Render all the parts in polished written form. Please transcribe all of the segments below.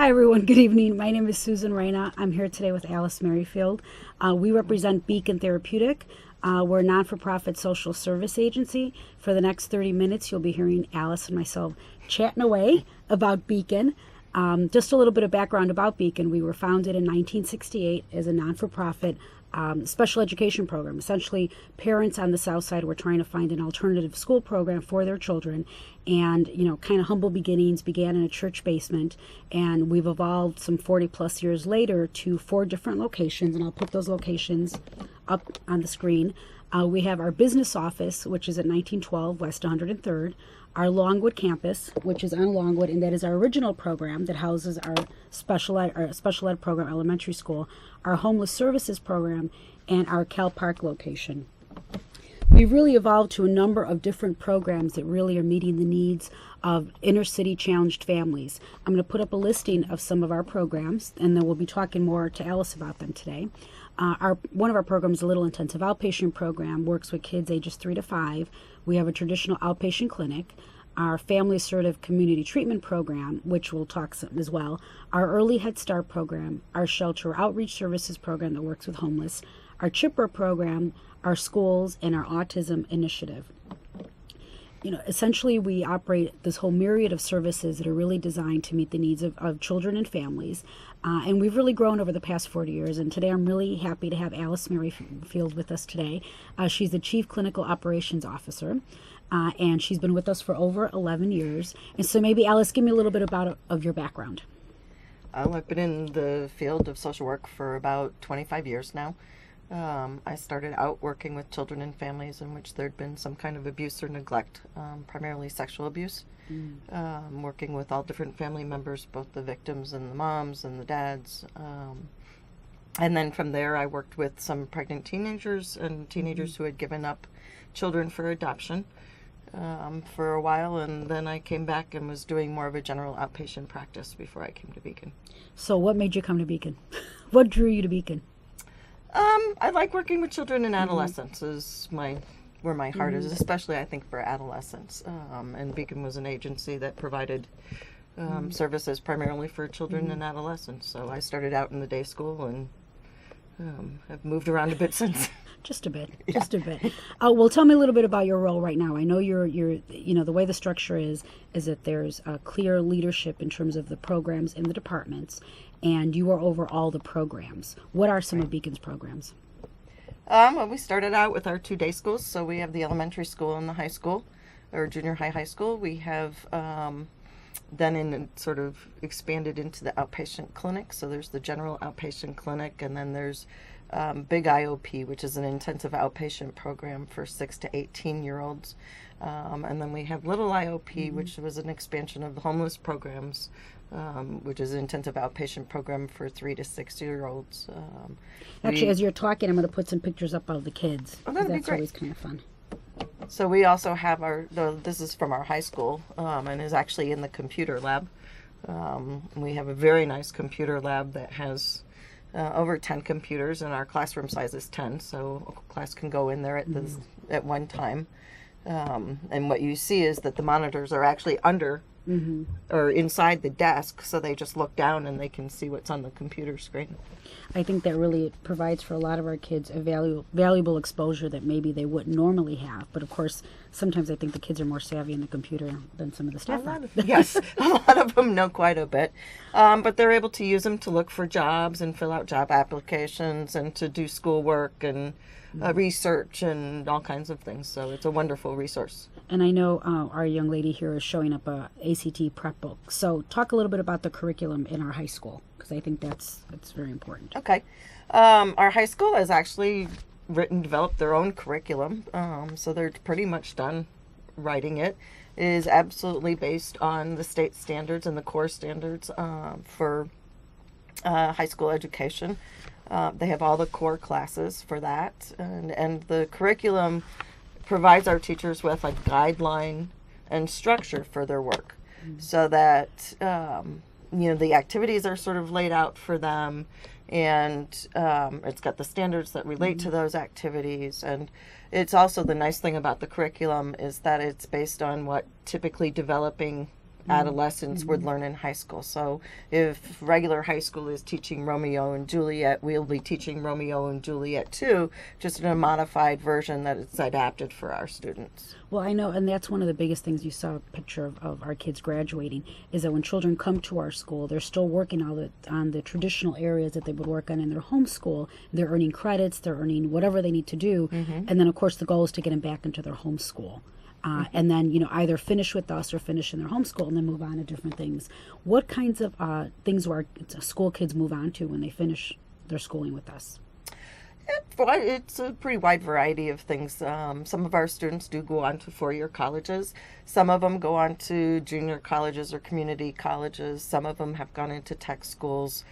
Hi everyone, good evening. My name is Susan Reyna. I'm here today with Alice Merrifield. We represent Beacon Therapeutic. We're a non-for-profit social service agency. For the next 30 minutes, you'll be hearing Alice and myself chatting away about Beacon. Just a little bit of background about Beacon. We were founded in 1968 as a non-for-profit special education program. Essentially, parents on the South Side were trying to find an alternative school program for their children, and kind of humble beginnings, began in a church basement, and we've evolved some 40 plus years later to 4 different locations, and I'll put those locations up on the screen. We have our business office, which is at 1912 West 103rd, our Longwood campus, which is on Longwood, and that is our original program that houses our special ed program, elementary school, our homeless services program, and our Cal Park location. We've really evolved to a number of different programs that really are meeting the needs of inner city challenged families. I'm going to put up a listing of some of our programs, and then we'll be talking more to Alice about them today. One of our programs, a little intensive outpatient program, works with kids ages 3 to 5. We have a traditional outpatient clinic. Our family assertive community treatment program, which we'll talk some as well. Our early Head Start program, our shelter outreach services program that works with homeless, our Chipper program, our schools, and our autism initiative. Essentially we operate this whole myriad of services that are really designed to meet the needs of children and families. And we've really grown over the past 40 years. And today I'm really happy to have Alice Merrifield with us today. She's the Chief Clinical Operations Officer. And she's been with us for over 11 years. And so maybe, Alice, give me a little bit of your background. I've been in the field of social work for about 25 years now. I started out working with children and families in which there'd been some kind of abuse or neglect, primarily sexual abuse. Working with all different family members, both the victims and the moms and the dads. And then from there I worked with some pregnant teenagers and teenagers who had given up children for adoption for a while, and then I came back and was doing more of a general outpatient practice before I came to Beacon. So what made you come to Beacon? What drew you to Beacon? I like working with children and adolescents is where my heart is, especially I think for adolescents. And Beacon was an agency that provided services primarily for children and adolescents. So I started out in the day school and have moved around a bit since. Just a bit. Well, tell me a little bit about your role right now. I know you're the way the structure is that there's a clear leadership in terms of the programs in the departments, and you are over all the programs. What are some of Beacon's programs? Well, we started out with our 2 day schools. So we have the elementary school and the high school, or junior high school. We have then sort of expanded into the outpatient clinic. So there's the general outpatient clinic, and then there's Big IOP, which is an intensive outpatient program for 6 to 18-year-olds. And then we have Little IOP, which was an expansion of the homeless programs, which is an intensive outpatient program for 3 to 6-year-olds. Actually, as you're talking, I'm going to put some pictures up of the kids. Oh, that'd be that's great. Always kind of fun. So we also have this is from our high school, and is actually in the computer lab. We have a very nice computer lab that has over 10 computers, and our classroom size is 10, so a class can go in there at one time. And what you see is that the monitors are actually under or inside the desk, so they just look down and they can see what's on the computer screen. I think that really provides for a lot of our kids a valuable exposure that maybe they wouldn't normally have. But of course, sometimes I think the kids are more savvy in the computer than some of the staff are. Yes, a lot of them know quite a bit. But they're able to use them to look for jobs and fill out job applications and to do schoolwork and research and all kinds of things. So it's a wonderful resource. And I know our young lady here is showing up a ACT prep book. So talk a little bit about the curriculum in our high school, because I think that's very important. Okay. Our high school has actually developed their own curriculum. So they're pretty much done writing it. It is absolutely based on the state standards and the core standards for high school education. They have all the core classes for that. And the curriculum provides our teachers with a guideline and structure for their work, so that the activities are sort of laid out for them, and it's got the standards that relate to those activities. And it's also the nice thing about the curriculum is that it's based on what typically developing adolescents would learn in high school. So if regular high school is teaching Romeo and Juliet, we'll be teaching Romeo and Juliet too, just in a modified version that it's adapted for our students. Well, I know, and that's one of the biggest things. You saw a picture of our kids graduating, is that when children come to our school, they're still working on the traditional areas that they would work on in their home school. They're earning credits, they're earning whatever they need to do, and then of course the goal is to get them back into their home school. And then, either finish with us or finish in their home school and then move on to different things. What kinds of things do our school kids move on to when they finish their schooling with us? It's a pretty wide variety of things. Some of our students do go on to four-year colleges. Some of them go on to junior colleges or community colleges. Some of them have gone into tech schools.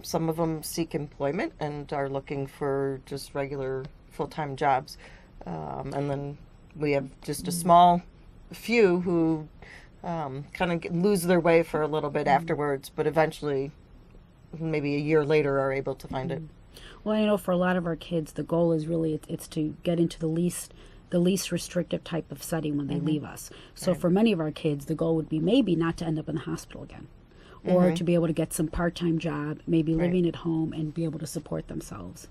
Some of them seek employment and are looking for just regular full-time jobs. And then we have just a small few who kind of lose their way for a little bit afterwards, but eventually, maybe a year later, are able to find it. Well, I know for a lot of our kids, the goal is really it's to get into the least restrictive type of setting when they leave us. So for many of our kids, the goal would be maybe not to end up in the hospital again, or to be able to get some part-time job, maybe living at home and be able to support themselves.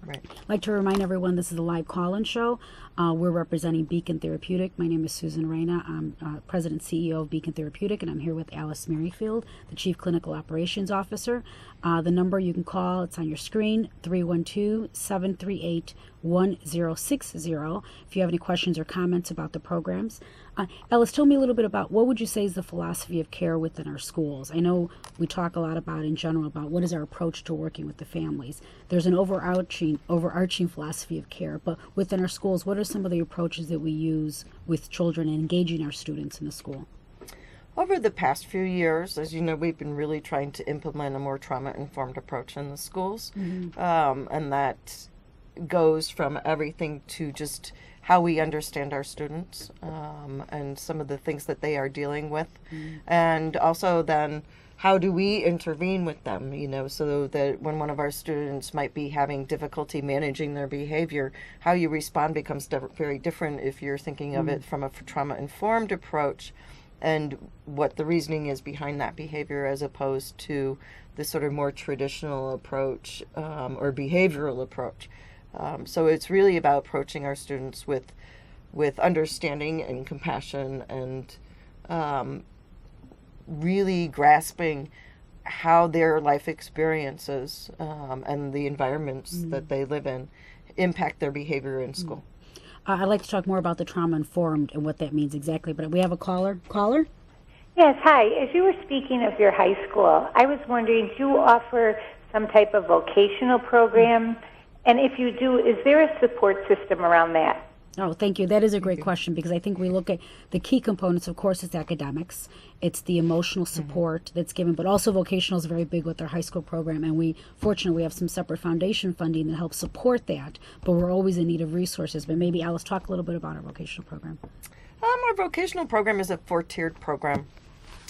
Right. I'd like to remind everyone this is a live call-in show. We're representing Beacon Therapeutic. My name is Susan Reyna. I'm President CEO of Beacon Therapeutic, and I'm here with Alice Merrifield, the Chief Clinical Operations Officer. The number you can call, it's on your screen, 312-738-1060. If you have any questions or comments about the programs. Alice, tell me a little bit about what would you say is the philosophy of care within our schools? I know we talk a lot about in general about what is our approach to working with the families. There's an overarching philosophy of care, but within our schools, what are some of the approaches that we use with children and engaging our students in the school? Over the past few years, as you know, we've been really trying to implement a more trauma-informed approach in the schools, and that goes from everything to just how we understand our students and some of the things that they are dealing with, and also then how do we intervene with them, so that when one of our students might be having difficulty managing their behavior, how you respond becomes very different if you're thinking of it from a trauma-informed approach and what the reasoning is behind that behavior as opposed to the sort of more traditional approach or behavioral approach. So it's really about approaching our students with understanding and compassion and really grasping how their life experiences and the environments that they live in impact their behavior in school. I'd like to talk more about the trauma-informed and what that means exactly, but we have a caller. Caller? Yes, hi. As you were speaking of your high school, I was wondering, do you offer some type of vocational program? And if you do, is there a support system around that? Oh, thank you. That is a great question because I think we look at the key components. Of course, it's academics. It's the emotional support that's given, but also vocational is very big with our high school program. And fortunately, we have some separate foundation funding that helps support that, but we're always in need of resources. But maybe, Alice, talk a little bit about our vocational program. Our vocational program is a 4-tiered program.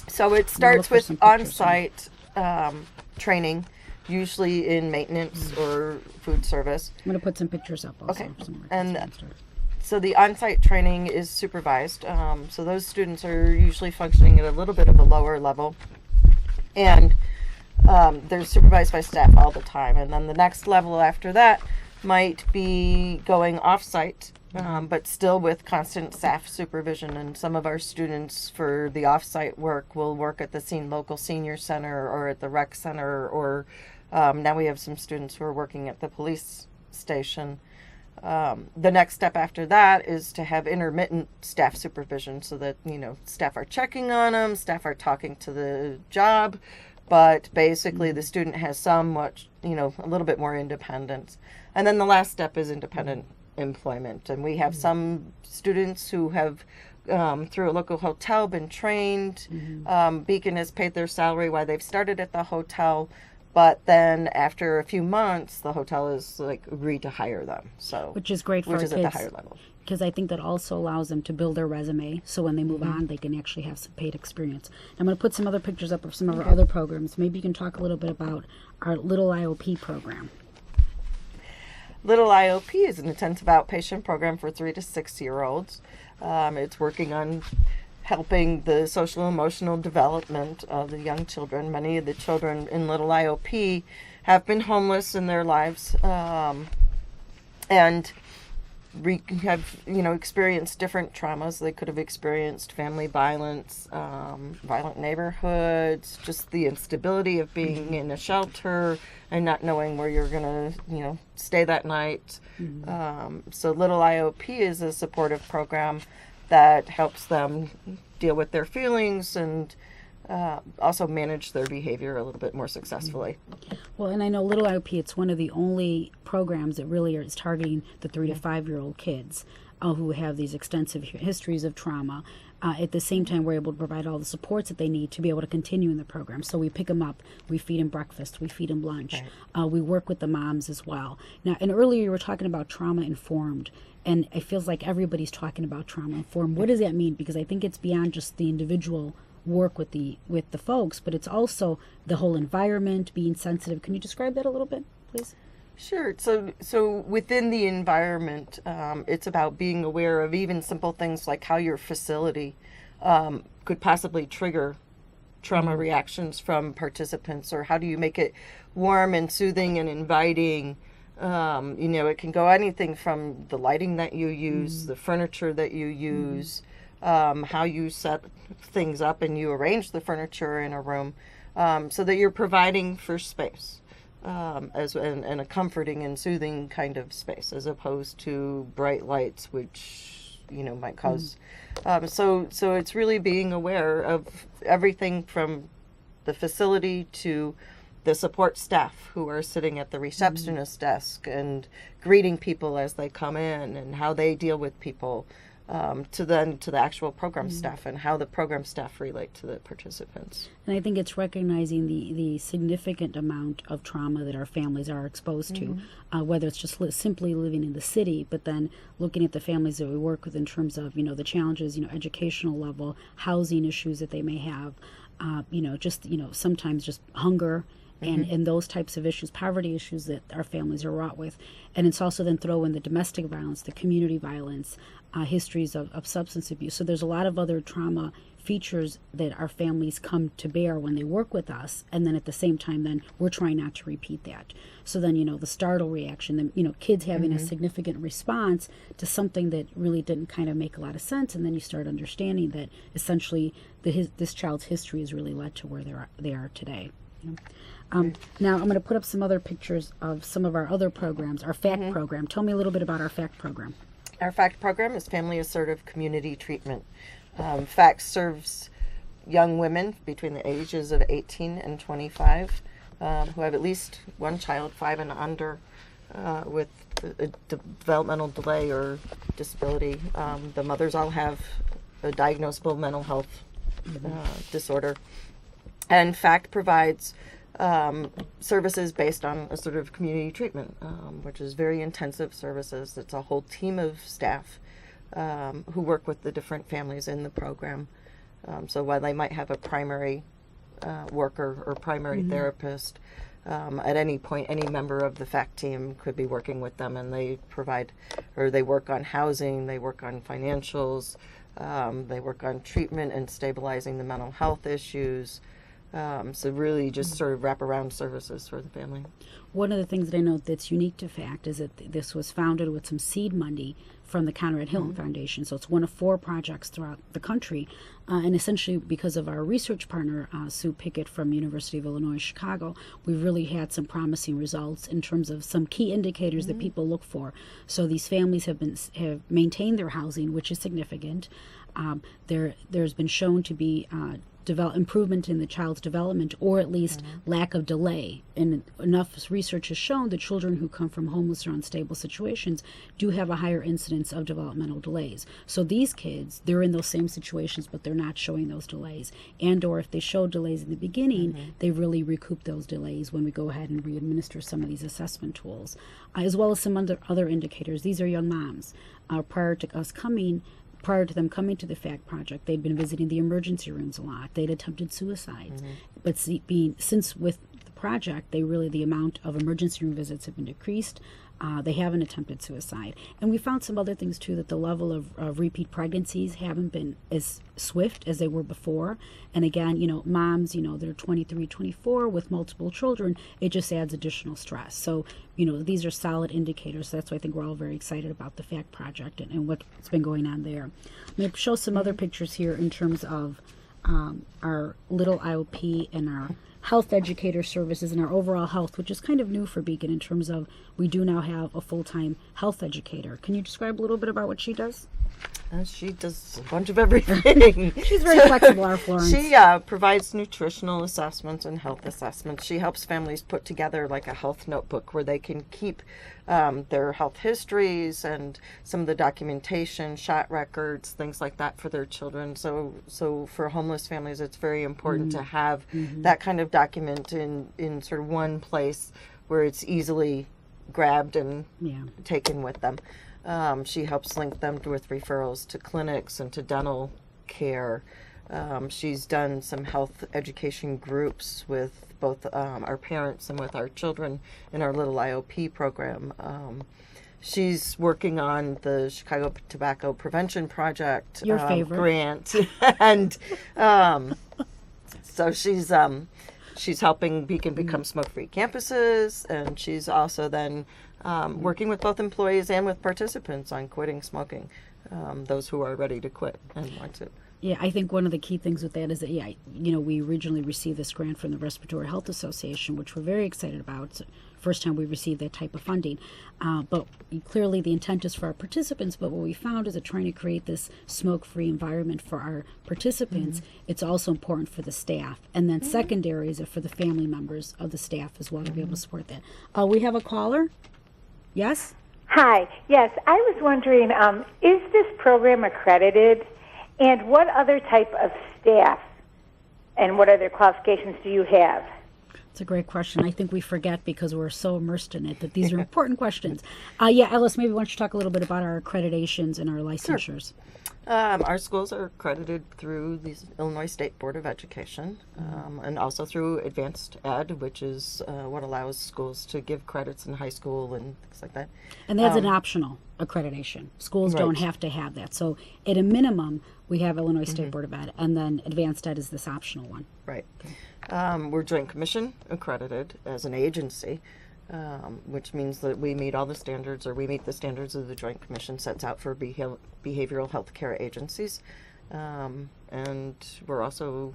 So it starts with on-site training, usually in maintenance or food service. I'm going to put some pictures up also. Okay. So the on-site training is supervised. So those students are usually functioning at a little bit of a lower level. And they're supervised by staff all the time. And then the next level after that might be going off-site, but still with constant staff supervision. And some of our students for the off-site work will work at the local senior center or at the rec center, or now we have some students who are working at the police station. The next step after that is to have intermittent staff supervision so that, staff are checking on them, staff are talking to the job, but basically the student has somewhat, a little bit more independence. And then the last step is independent employment. And we have some students who have, through a local hotel, been trained. Beacon has paid their salary while they've started at the hotel. But then after a few months, the hotel is agreed to hire them. So which is great for our kids. Which is at the higher level. Because I think that also allows them to build their resume. So when they move on, they can actually have some paid experience. I'm going to put some other pictures up of some of our other programs. Maybe you can talk a little bit about our Little IOP program. Little IOP is an intensive outpatient program for 3 to 6 year olds. It's working on helping the social emotional development of the young children. Many of the children in Little IOP have been homeless in their lives, and have experienced different traumas. They could have experienced family violence, violent neighborhoods, just the instability of being in a shelter and not knowing where you're gonna stay that night. So Little IOP is a supportive program that helps them deal with their feelings and also manage their behavior a little bit more successfully. Well, and I know Little IOP, it's one of the only programs that really is targeting the 3 to 5-year-old kids who have these extensive histories of trauma. At the same time, we're able to provide all the supports that they need to be able to continue in the program. So we pick them up, we feed them breakfast, we feed them lunch. Right. We work with the moms as well. Now, and earlier you were talking about trauma-informed, and it feels like everybody's talking about trauma-informed. What does that mean? Because I think it's beyond just the individual work with the folks, but it's also the whole environment, being sensitive. Can you describe that a little bit, please? Sure. So within the environment, it's about being aware of even simple things like how your facility could possibly trigger trauma reactions from participants, or how do you make it warm and soothing and inviting. It can go anything from the lighting that you use, the furniture that you use, how you set things up and you arrange the furniture in a room, so that you're providing for space, and a comforting and soothing kind of space, as opposed to bright lights, which might cause. So it's really being aware of everything from the facility to the support staff who are sitting at the receptionist desk and greeting people as they come in, and how they deal with people, to the actual program staff and how the program staff relate to the participants. And I think it's recognizing the significant amount of trauma that our families are exposed to, whether it's just simply living in the city, but then looking at the families that we work with in terms of, the challenges, educational level, housing issues that they may have, sometimes just hunger, and those types of issues, poverty issues that our families are wrought with. And it's also then throw in the domestic violence, the community violence, histories of substance abuse. So there's a lot of other trauma features that our families come to bear when they work with us, and then at the same time then we're trying not to repeat that. So then the startle reaction, then kids having a significant response to something that really didn't kind of make a lot of sense, and then you start understanding that essentially this child's history has really led to where they are today. Now I'm going to put up some other pictures of some of our other programs. Our FACT program. Tell me a little bit about our FACT program. Our FACT program is Family Assertive Community Treatment. FACT serves young women between the ages of 18 and 25 who have at least one child, 5 and under, with a developmental delay or disability. The mothers all have a diagnosable mental health disorder. And FACT provides services based on assertive community treatment, which is very intensive services. It's a whole team of staff who work with the different families in the program. So while they might have a primary worker or primary therapist, at any point, any member of the FACT team could be working with them, and they work on housing, they work on financials, they work on treatment and stabilizing the mental health issues. So really just sort of wraparound services for the family. One of the things that I know that's unique to FACT is that this was founded with some seed money from the Conrad Hilton Foundation. So it's one of 4 projects throughout the country. And essentially because of our research partner, Sue Pickett from University of Illinois, Chicago, we've really had some promising results in terms of some key indicators that people look for. So these families have maintained their housing, which is significant. There's been shown to be improvement in the child's development, or at least lack of delay. And enough research has shown that children who come from homeless or unstable situations do have a higher incidence of developmental delays. So these kids, they're in those same situations, but they're not showing those delays. And or if they show delays in the beginning, they really recoup those delays when we go ahead and re-administer some of these assessment tools, as well as some other indicators. These are young moms. Prior to them coming to the FACT project, they'd been visiting the emergency rooms a lot. They'd attempted suicide. But since with the project, the amount of emergency room visits have been decreased. They haven't attempted suicide. And we found some other things too, that the level of repeat pregnancies haven't been as swift as they were before. And again, moms, they're 23, 24 with multiple children, it just adds additional stress. So, these are solid indicators. That's why I think we're all very excited about the FACT project and what's been going on there. I'm going to show some other pictures here in terms of our little IOP and our health educator services and our overall health, which is kind of new for Beacon in terms of we do now have a full-time health educator. Can you describe a little bit about what she does? She does a bunch of everything. She's very flexible, our Florence. She provides nutritional assessments and health assessments. She helps families put together like a health notebook where they can keep their health histories and some of the documentation, shot records, things like that for their children. So for homeless families, it's very important to have that kind of document in sort of one place where it's easily grabbed and taken with them. She helps link them with referrals to clinics and to dental care. She's done some health education groups with both our parents and with our children in our little IOP program. She's working on the Chicago Tobacco Prevention Project Your favorite grant, and so she's helping Beacon become smoke-free campuses, and she's also then working with both employees and with participants on quitting smoking, those who are ready to quit and want to. Yeah, I think one of the key things with that is that, we originally received this grant from the Respiratory Health Association, which we're very excited about. It's the first time we received that type of funding. But clearly the intent is for our participants, but what we found is that trying to create this smoke-free environment for our participants, it's also important for the staff. And then secondary is for the family members of the staff as well to be able to support that. We have a caller. Yes? Hi. Yes, I was wondering, is this program accredited? And what other type of staff and what other qualifications do you have? It's a great question. I think we forget because we're so immersed in it that these are important questions. Alice, maybe why don't you talk a little bit about our accreditations and our licensures? Sure. Our schools are accredited through the Illinois State Board of Education and also through Advanced Ed, which is what allows schools to give credits in high school and things like that. And that's an optional accreditation. Schools don't have to have that. So at a minimum, we have Illinois State Board of Ed, and then Advanced Ed is this optional one. Right. We're Joint Commission accredited as an agency, which means that we meet all the standards, or we meet the standards of the Joint Commission sets out for behavioral health care agencies. And we're also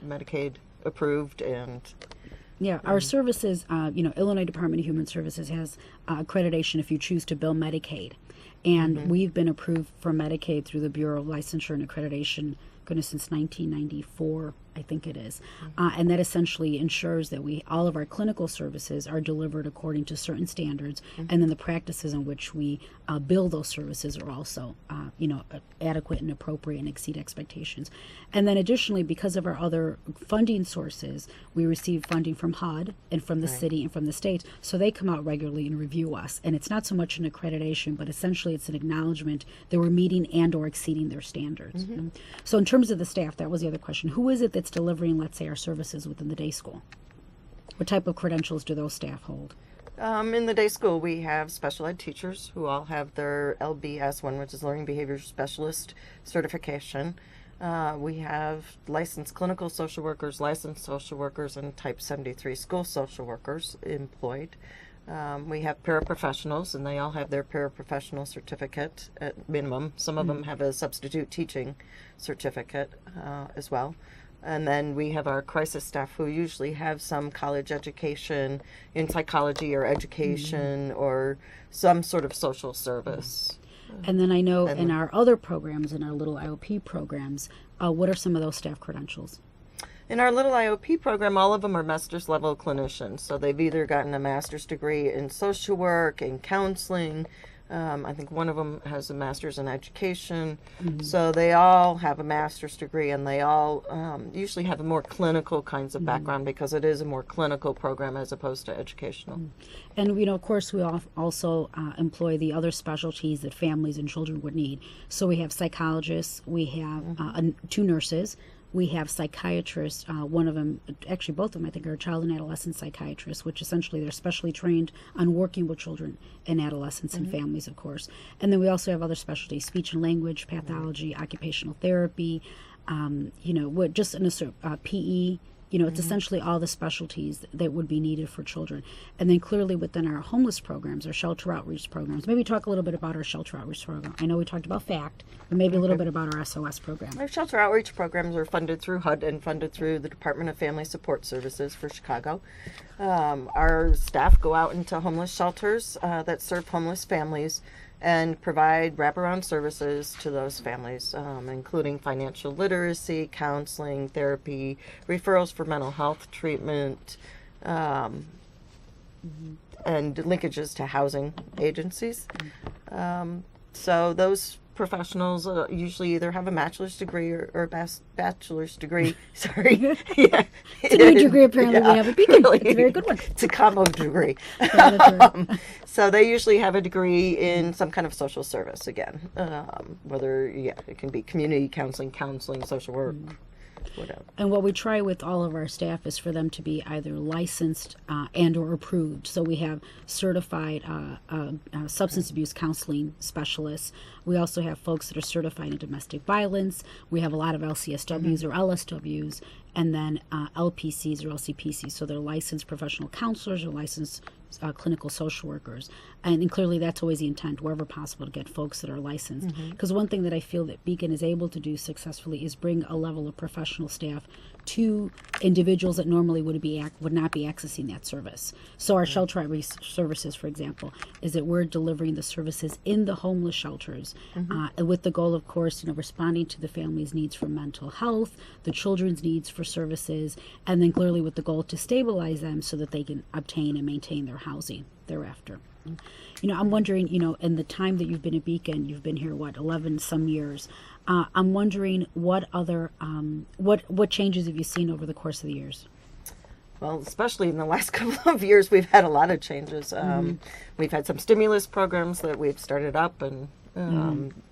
Medicaid approved and... Yeah, our services, Illinois Department of Human Services has accreditation if you choose to bill Medicaid. And we've been approved for Medicaid through the Bureau of Licensure and Accreditation, since 1994, I think it is. And that essentially ensures that all of our clinical services are delivered according to certain standards, and then the practices in which we bill those services are also, adequate and appropriate and exceed expectations. And then additionally, because of our other funding sources, we receive funding from HUD and from the city and from the state, so they come out regularly and review us. And it's not so much an accreditation, but essentially it's an acknowledgement that we're meeting and or exceeding their standards. So in terms of the staff, that was the other question. Who is it that's delivering, let's say, our services within the day school? What type of credentials do those staff hold? In the day school, we have special ed teachers who all have their LBS1, which is Learning Behavior Specialist certification. We have licensed clinical social workers, and Type 73 school social workers employed. We have paraprofessionals, and they all have their paraprofessional certificate at minimum. Some of them have a substitute teaching certificate as well. And then we have our crisis staff who usually have some college education in psychology or education or some sort of social service. And then I know in our other programs, in our little IOP programs, what are some of those staff credentials? In our little IOP program, all of them are master's level clinicians. So they've either gotten a master's degree in social work, in counseling. I think one of them has a master's in education. So they all have a master's degree, and they all usually have a more clinical kinds of background because it is a more clinical program as opposed to educational. And, of course, we also employ the other specialties that families and children would need. So we have psychologists, we have 2 nurses, we have psychiatrists. One of them, actually both of them, I think, are child and adolescent psychiatrists, which essentially they're specially trained on working with children and adolescents and families, of course. And then we also have other specialties: speech and language pathology, occupational therapy, just in a PE. It's essentially all the specialties that would be needed for children. And then clearly within our homeless programs, our shelter outreach programs, maybe talk a little bit about our shelter outreach program. I know we talked about FACT, but maybe a little bit about our SOS program. Our shelter outreach programs are funded through HUD and funded through the Department of Family Support Services for Chicago. Our staff go out into homeless shelters that serve homeless families and provide wraparound services to those families, including financial literacy, counseling, therapy, referrals for mental health treatment, and linkages to housing agencies. So those professionals usually either have a bachelor's degree or bachelor's degree. Sorry. Yeah. It's a good degree, apparently. We have a Beacon. Really, it's a very good one. It's a combo degree. So they usually have a degree in some kind of social service, again. Whether, it can be community counseling, social work, whatever. And what we try with all of our staff is for them to be either licensed and or approved. So we have certified substance abuse counseling specialists. We also have folks that are certified in domestic violence. We have a lot of LCSWs or LSWs, and then LPCs or LCPCs. So they're licensed professional counselors or licensed clinical social workers. And clearly that's always the intent, wherever possible, to get folks that are licensed. Because one thing that I feel that Beacon is able to do successfully is bring a level of professional staff to individuals that normally would not be accessing that service. So our shelter outreach services, for example, is that we're delivering the services in the homeless shelters with the goal, of course, responding to the family's needs for mental health, the children's needs for services, and then clearly with the goal to stabilize them so that they can obtain and maintain their housing thereafter. I'm wondering, in the time that you've been at Beacon, you've been here, 11 some years. I'm wondering what other, what changes have you seen over the course of the years? Well, especially in the last couple of years, we've had a lot of changes. We've had some stimulus programs that we've started up, and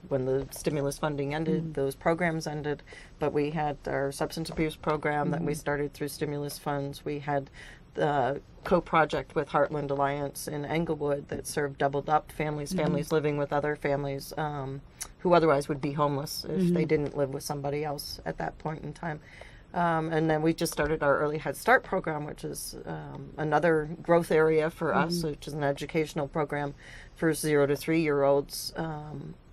when the stimulus funding ended, those programs ended. But we had our substance abuse program that we started through stimulus funds. We had the co-project with Heartland Alliance in Englewood that served doubled up families living with other families who otherwise would be homeless if they didn't live with somebody else at that point in time. And then we just started our Early Head Start program, which is another growth area for us, which is an educational program for 0 to 3-year-olds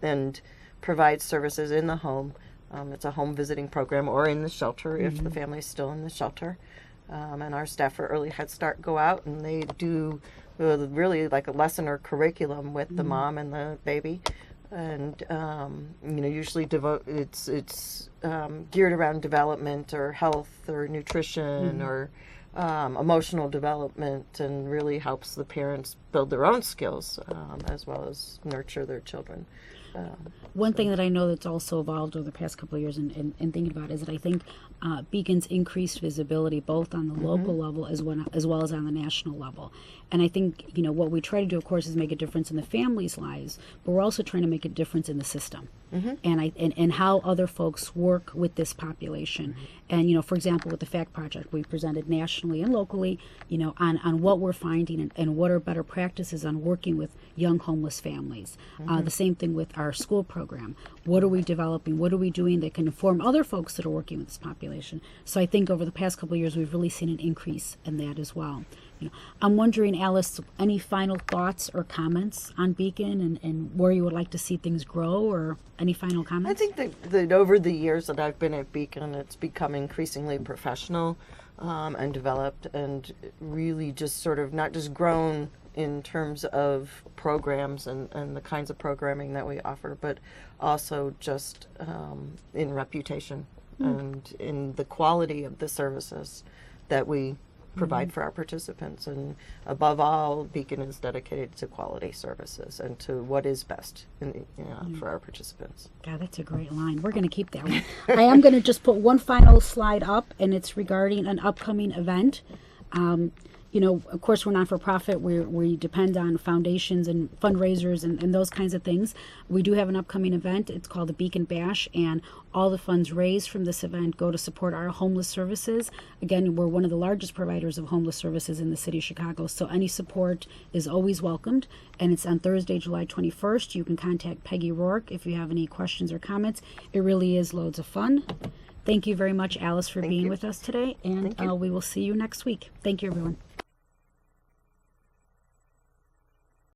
and provides services in the home. It's a home visiting program or in the shelter if the family's still in the shelter. And our staff for Early Head Start go out and they do really like a lesson or curriculum with the mom and the baby. And usually it's geared around development or health or nutrition or emotional development, and really helps the parents build their own skills as well as nurture their children. One thing that I know that's also evolved over the past couple of years and thinking about is that I think Beacon's increased visibility both on the local level as well as on the national level. And I think, what we try to do, of course, is make a difference in the families' lives, but we're also trying to make a difference in the system and how other folks work with this population. And, for example, with the FACT Project, we presented nationally and locally, on what we're finding and what are better practices on working with young homeless families. The same thing with our school program. What are we developing? What are we doing that can inform other folks that are working with this population? So I think over the past couple of years, we've really seen an increase in that as well. I'm wondering, Alice, any final thoughts or comments on Beacon and where you would like to see things grow, or any final comments? I think that over the years that I've been at Beacon, it's become increasingly professional and developed, and really just sort of not just grown in terms of programs and the kinds of programming that we offer, but also just in reputation and in the quality of the services that we provide for our participants. And above all, Beacon is dedicated to quality services and to what is best for our participants. God, that's a great line. We're going to keep that one. I am going to just put one final slide up, and it's regarding an upcoming event. of course, we're not for profit. We depend on foundations and fundraisers and those kinds of things. We do have an upcoming event. It's called the Beacon Bash, and all the funds raised from this event go to support our homeless services. Again, we're one of the largest providers of homeless services in the city of Chicago, so any support is always welcomed. And it's on Thursday, July 21st. You can contact Peggy Rourke if you have any questions or comments. It really is loads of fun. Thank you very much, Alice, for being with us today, and we will see you next week. Thank you, everyone.